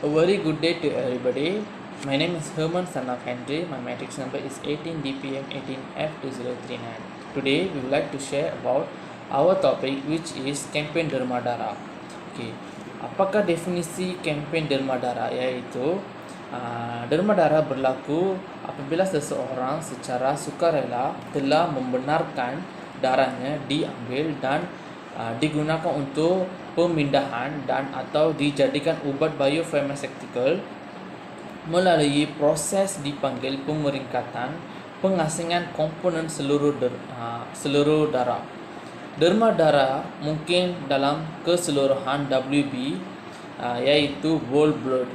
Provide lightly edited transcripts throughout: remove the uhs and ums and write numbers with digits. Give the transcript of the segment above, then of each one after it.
A very good day to everybody. My name is Herman son of Henry. My matrix number is 18 DPM 18F2039. Today we would like to share about our topic, which is campaign derma darah. Okay. Apakah definisi campaign derma darah? Iaitu derma darah berlaku apabila seseorang secara sukarela telah membenarkan darahnya diambil dan digunakan untuk pemindahan dan atau dijadikan ubat biofarmaceutical melalui proses dipanggil pemeringkatan pengasingan komponen seluruh darah. Derma darah mungkin dalam keseluruhan WB iaitu whole blood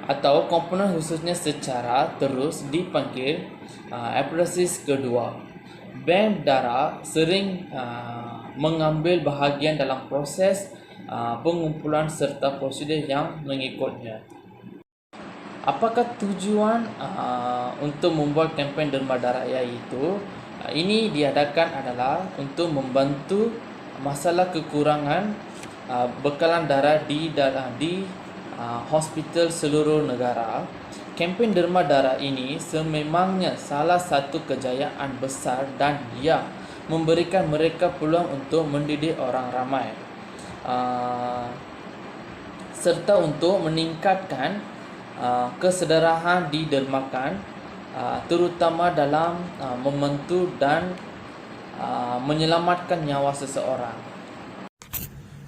atau komponen khususnya secara terus dipanggil apheresis kedua. Bank darah sering mengambil bahagian dalam proses pengumpulan serta prosedur yang mengikutnya. Apakah tujuan untuk membuat kempen derma darah? Iaitu ini diadakan adalah untuk membantu masalah kekurangan bekalan darah di hospital seluruh negara. Kempen derma darah ini sememangnya salah satu kejayaan besar dan ia memberikan mereka peluang untuk mendidik orang ramai serta untuk meningkatkan kesedarahan didermakan terutama dalam membantu dan menyelamatkan nyawa seseorang.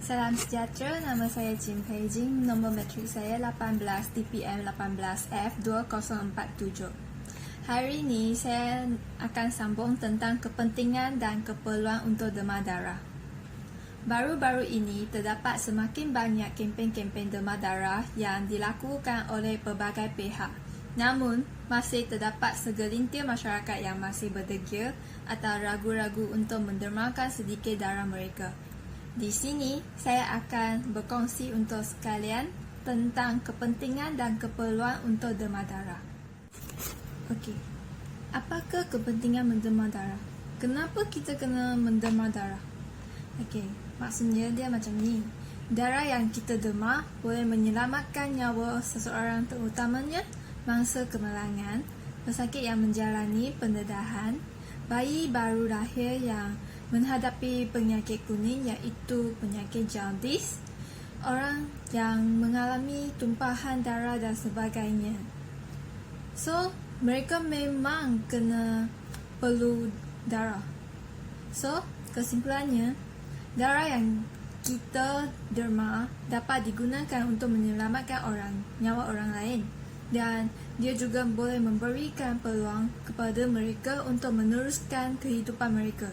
Salam sejahtera, nama saya Jim Pei Jing, nombor matrik saya 18 DPM 18F2047. Hari ini saya akan sambung tentang kepentingan dan keperluan untuk derma darah. Baru-baru ini terdapat semakin banyak kempen-kempen derma darah yang dilakukan oleh pelbagai pihak. Namun, masih terdapat segelintir masyarakat yang masih berdegil atau ragu-ragu untuk mendermakan sedikit darah mereka. Di sini, saya akan berkongsi untuk sekalian tentang kepentingan dan keperluan untuk derma darah. Okey, apakah kepentingan menderma darah? Kenapa kita kena menderma darah? Okey, maksudnya dia macam ni. Darah yang kita derma boleh menyelamatkan nyawa seseorang, terutamanya mangsa kemalangan, pesakit yang menjalani pendedahan, bayi baru lahir yang menghadapi penyakit kuning iaitu penyakit jaundice, orang yang mengalami tumpahan darah dan sebagainya. So, mereka memang kena perlu darah. So, kesimpulannya, darah yang kita derma dapat digunakan untuk menyelamatkan nyawa orang lain, dan dia juga boleh memberikan peluang kepada mereka untuk meneruskan kehidupan mereka.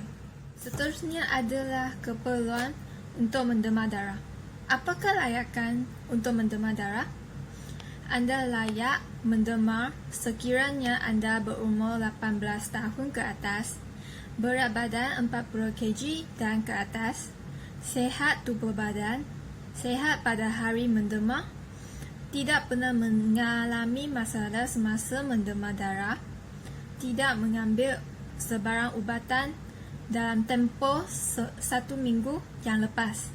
Seterusnya adalah keperluan untuk menderma darah. Apakah layakan untuk menderma darah? Anda layak menderma sekiranya anda berumur 18 tahun ke atas, berat badan 40 kg dan ke atas, sehat tubuh badan, sehat pada hari menderma, tidak pernah mengalami masalah semasa menderma darah, tidak mengambil sebarang ubatan dalam tempoh 1 minggu yang lepas,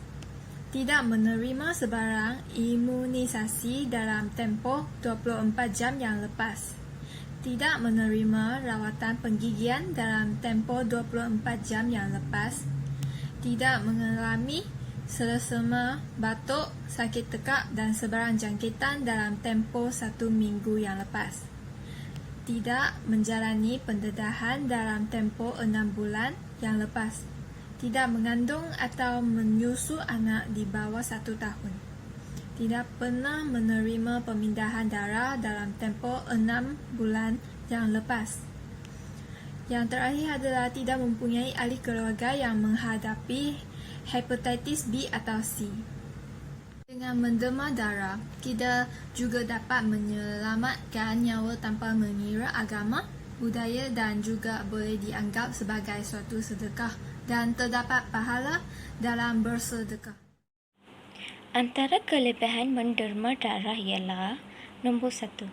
tidak menerima sebarang imunisasi dalam tempoh 24 jam yang lepas, tidak menerima rawatan penggigian dalam tempoh 24 jam yang lepas, tidak mengalami selesema, batuk, sakit tekak dan sebarang jangkitan dalam tempoh 1 minggu yang lepas, tidak menjalani pendedahan dalam tempoh 6 bulan yang lepas, tidak mengandung atau menyusu anak di bawah 1 tahun, tidak pernah menerima pemindahan darah dalam tempoh 6 bulan yang lepas. Yang terakhir adalah tidak mempunyai ahli keluarga yang menghadapi hepatitis B atau C. Dengan menderma darah, kita juga dapat menyelamatkan nyawa tanpa mengira agama, budaya dan juga boleh dianggap sebagai suatu sedekah dan terdapat pahala dalam bersedekah. Antara kelebihan menderma darah ialah nombor 1.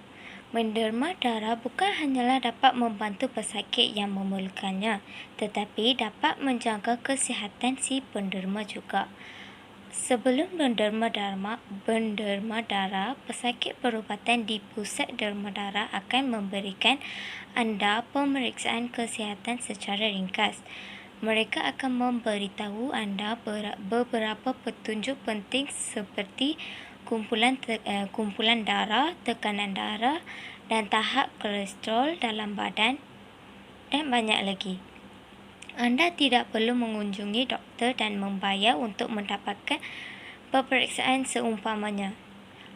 Menderma darah bukan hanyalah dapat membantu pesakit yang memerlukannya, tetapi dapat menjaga kesihatan si penderma juga. Sebelum menderma darah, pesakit perubatan di pusat derma darah akan memberikan anda pemeriksaan kesihatan secara ringkas. Mereka akan memberitahu anda beberapa petunjuk penting seperti kumpulan darah, tekanan darah dan tahap kolesterol dalam badan dan banyak lagi. Anda tidak perlu mengunjungi doktor dan membayar untuk mendapatkan pemeriksaan seumpamanya.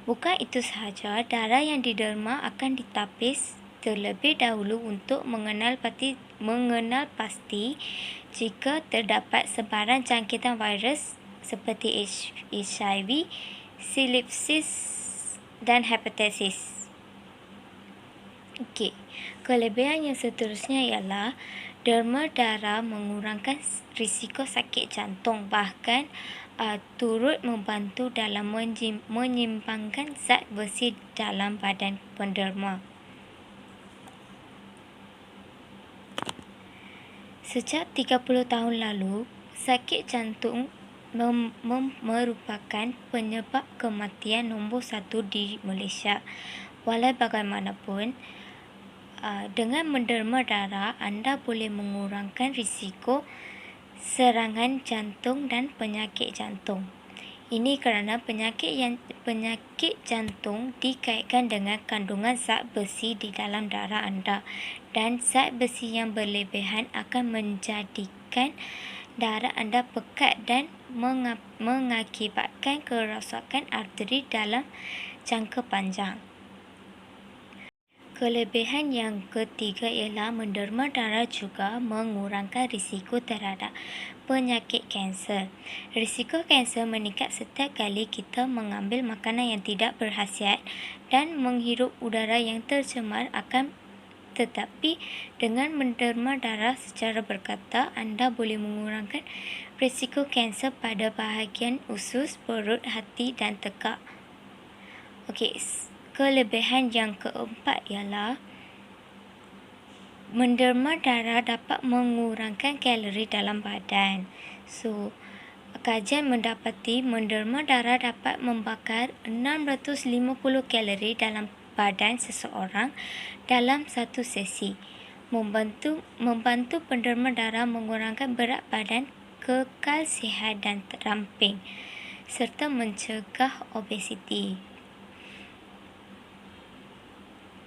Bukan itu sahaja, darah yang diderma akan ditapis terlebih dahulu untuk mengenal pasti jika terdapat sebaran jangkitan virus seperti HIV, silipsis dan hepatitis. Okey, kelebihan yang seterusnya ialah derma darah mengurangkan risiko sakit jantung, bahkan turut membantu dalam menyimpangkan zat besi dalam badan penderma. Sejak 30 tahun lalu, sakit jantung merupakan penyebab kematian nombor 1 di Malaysia. Walau bagaimanapun, dengan menderma darah, anda boleh mengurangkan risiko serangan jantung dan penyakit jantung. Ini kerana penyakit jantung dikaitkan dengan kandungan zat besi di dalam darah anda, dan zat besi yang berlebihan akan menjadikan darah anda pekat dan mengakibatkan kerosakan arteri dalam jangka panjang. Kelebihan yang ketiga ialah menderma darah juga mengurangkan risiko terhadap penyakit kanser. Risiko kanser meningkat setiap kali kita mengambil makanan yang tidak berkhasiat dan menghirup udara yang tercemar tetapi dengan menderma darah secara berkata, anda boleh mengurangkan risiko kanser pada bahagian usus, perut, hati dan tekak. Okey, kelebihan yang keempat ialah menderma darah dapat mengurangkan kalori dalam badan. Kajian mendapati menderma darah dapat membakar 650 kalori dalam badan seseorang dalam satu sesi. Membantu penderma darah mengurangkan berat badan, kekal sihat dan ramping, serta mencegah obesiti.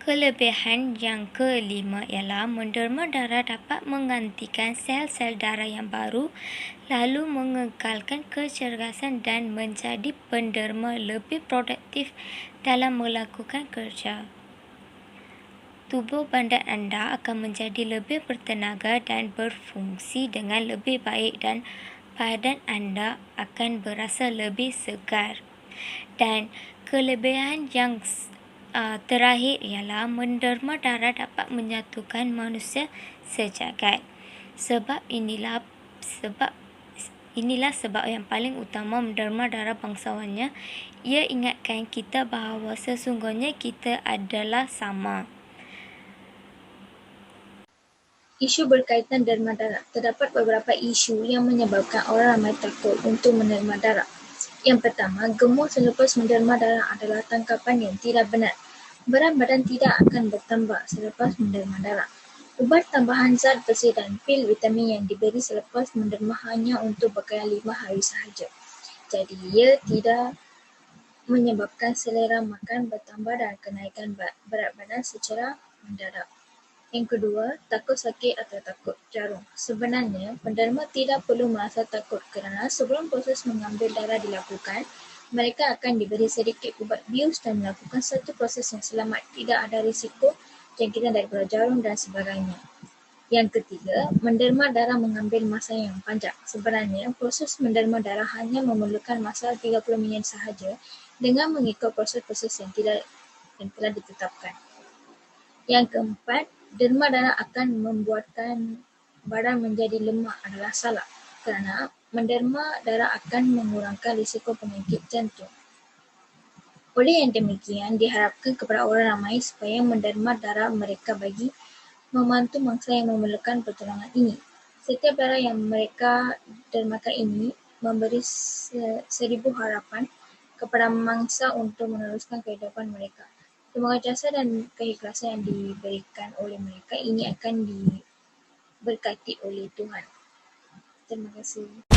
Kelebihan yang kelima ialah menderma darah dapat menggantikan sel-sel darah yang baru, lalu mengekalkan kecergasan dan menjadi penderma lebih produktif dalam melakukan kerja. Tubuh badan anda akan menjadi lebih bertenaga dan berfungsi dengan lebih baik, dan badan anda akan berasa lebih segar. Dan kelebihan yang terakhir ialah menderma darah dapat menyatukan manusia sejagat. Inilah sebab yang paling utama menderma darah bangsawannya. Ia ingatkan kita bahawa sesungguhnya kita adalah sama. Isu berkaitan derma darah. Terdapat beberapa isu yang menyebabkan orang ramai takut untuk menerima darah. Yang pertama, gemuk selepas menderma darah adalah tangkapan yang tidak benar. Berat badan tidak akan bertambah selepas menderma darah. Ubat tambahan zat besi dan pil vitamin yang diberi selepas menderma hanya untuk bekal 5 hari sahaja. Jadi, ia tidak menyebabkan selera makan bertambah dan kenaikan berat badan secara mendadak. Yang kedua, takut sakit atau takut jarum. Sebenarnya, penderma tidak perlu merasa takut kerana sebelum proses mengambil darah dilakukan, mereka akan diberi sedikit ubat bius dan melakukan satu proses yang selamat. Tidak ada risiko jangkitan daripada jarum dan sebagainya. Yang ketiga, menderma darah mengambil masa yang panjang. Sebenarnya, proses menderma darah hanya memerlukan masa 30 minit sahaja dengan mengikut proses-proses yang telah ditetapkan. Yang keempat, derma darah akan membuatkan badan menjadi lemah adalah salah, kerana menderma darah akan mengurangkan risiko penyakit jantung. Oleh yang demikian, diharapkan kepada orang ramai supaya menderma darah mereka bagi membantu mangsa yang memerlukan pertolongan ini. Setiap darah yang mereka dermakan ini memberi seribu harapan kepada mangsa untuk meneruskan kehidupan mereka. Semoga jasa dan keikhlasan yang diberikan oleh mereka ini akan diberkati oleh Tuhan. Terima kasih.